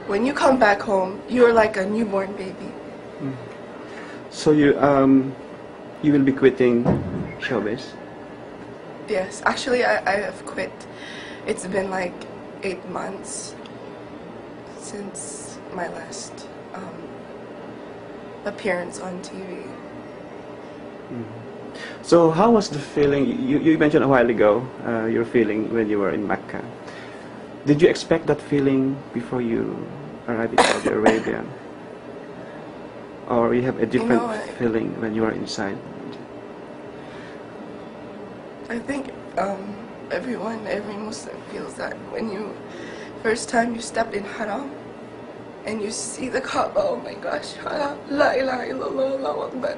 when you come back home, you're like a newborn baby. So you will be quitting showbiz? Yes, actually I have quit. It's been like 8 months since my last appearance on TV. So how was the feeling? You mentioned a while ago your feeling when you were in Mecca. Did you expect that feeling before you arrived in Saudi Arabia? Or you have a different feeling when you are inside? I think every Muslim feels that when first time you step in Haram and you see the Kaaba. Oh my gosh, La ilaha illallah, Allahu Akbar.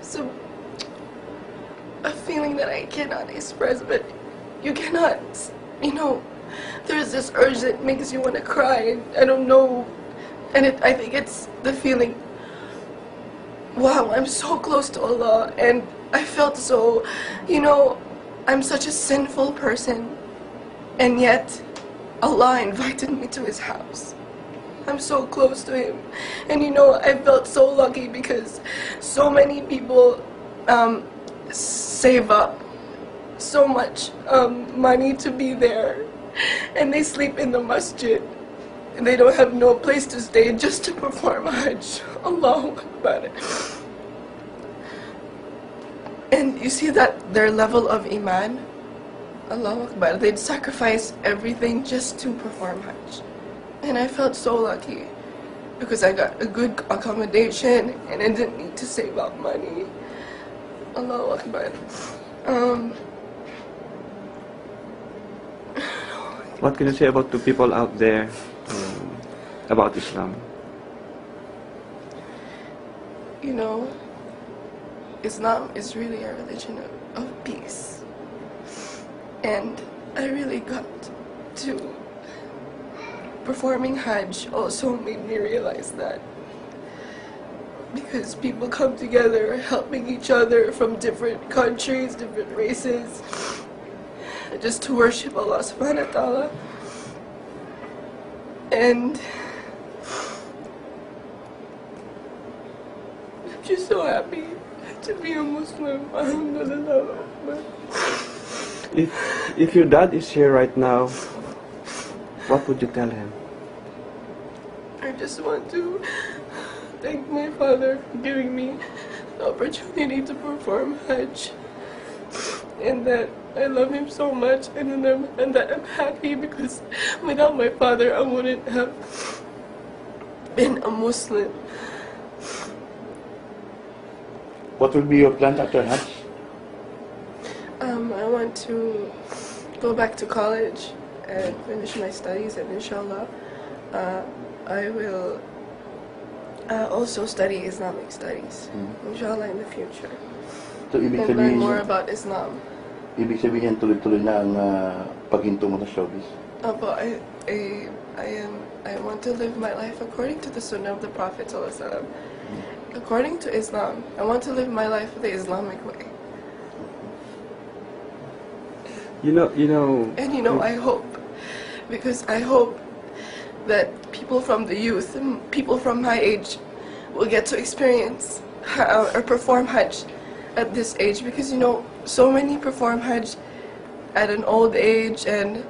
So a feeling that I cannot express, but you cannot, there's this urge that makes you want to cry, and I don't know, and I think it's the feeling, wow, I'm so close to Allah, and I felt so, I'm such a sinful person, and yet Allah invited me to His house. I'm so close to Him, and I felt so lucky because so many people save up so much money to be there, and they sleep in the masjid, and they don't have no place to stay just to perform Hajj. Allahu Akbar. And you see that their level of iman, Allahu Akbar, they'd sacrifice everything just to perform Hajj. And I felt so lucky because I got a good accommodation and I didn't need to save up money. Allahu Akbar. What can you say about the people out there about Islam? Islam is really a religion of peace. And I really got to performing Hajj also made me realize that. Because people come together helping each other from different countries, different races, just to worship Allah subhanahu wa ta'ala. And I'm just so happy to be a Muslim. Alhamdulillah. If your dad is here right now, what would you tell him? I just want to thank my father for giving me the opportunity to perform Hajj, and that I love him so much, and that I'm happy because without my father I wouldn't have been a Muslim. What will be your plan after Hajj? I want to go back to college and finish my studies, and inshallah I will also study Islamic studies, inshallah, in the future. So, ibig and learn sabihin, more about Islam. Ibig sabihin, tuloy-tuloy na ang paghinto mo sa showbiz? But I want to live my life according to the Sunnah of the Prophet ﷺ. According to Islam, I want to live my life the Islamic way. And I hope, because I hope that people from the youth, and people from my age, will get to experience or perform Hajj at this age, because so many perform Hajj at an old age, and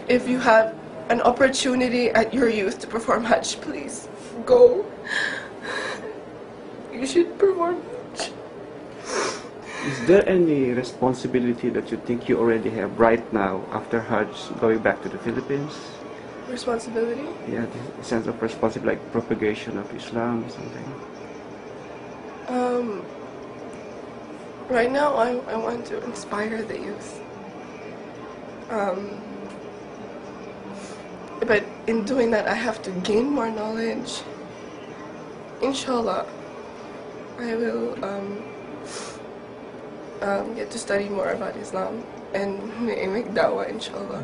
if you have an opportunity at your youth to perform Hajj, please go. You should perform Hajj. Is there any responsibility that you think you already have right now after Hajj, going back to the Philippines? Responsibility? Yeah, the sense of responsibility, like propagation of Islam or something. Right now, I want to inspire the youth. But in doing that, I have to gain more knowledge. Inshallah, I will get to study more about Islam and make dawah, inshallah.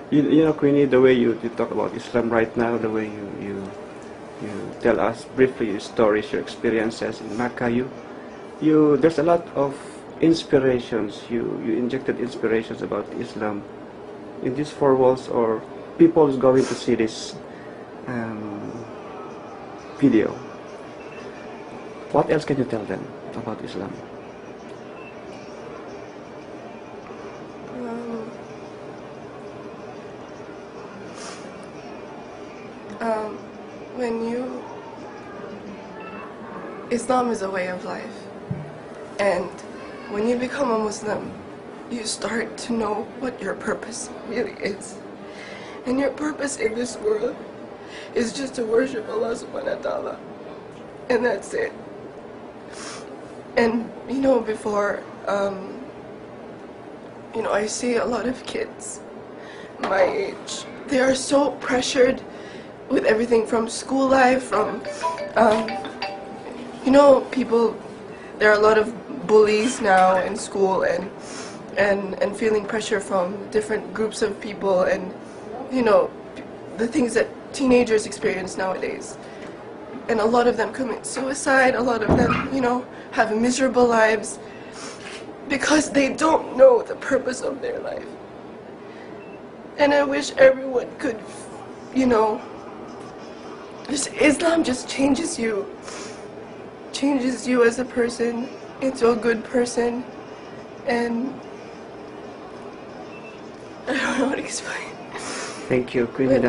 Queenie, the way you talk about Islam right now, the way you tell us briefly your stories, your experiences in Mecca, there's a lot of inspirations. You injected inspirations about Islam in these four walls, or people is going to see this video. What else can you tell them about Islam? Islam is a way of life, and when you become a Muslim, you start to know what your purpose really is. And your purpose in this world is just to worship Allah subhanahu wa ta'ala. And that's it. And before, I see a lot of kids my age. They are so pressured with everything from school life, from, people, there are a lot of bullies now in school, and feeling pressure from different groups of people, and the things that teenagers experience nowadays. And a lot of them commit suicide, a lot of them, have miserable lives because they don't know the purpose of their life. And I wish everyone could, Islam just changes you as a person into a good person, and I don't know how to explain. Thank you, Queenie.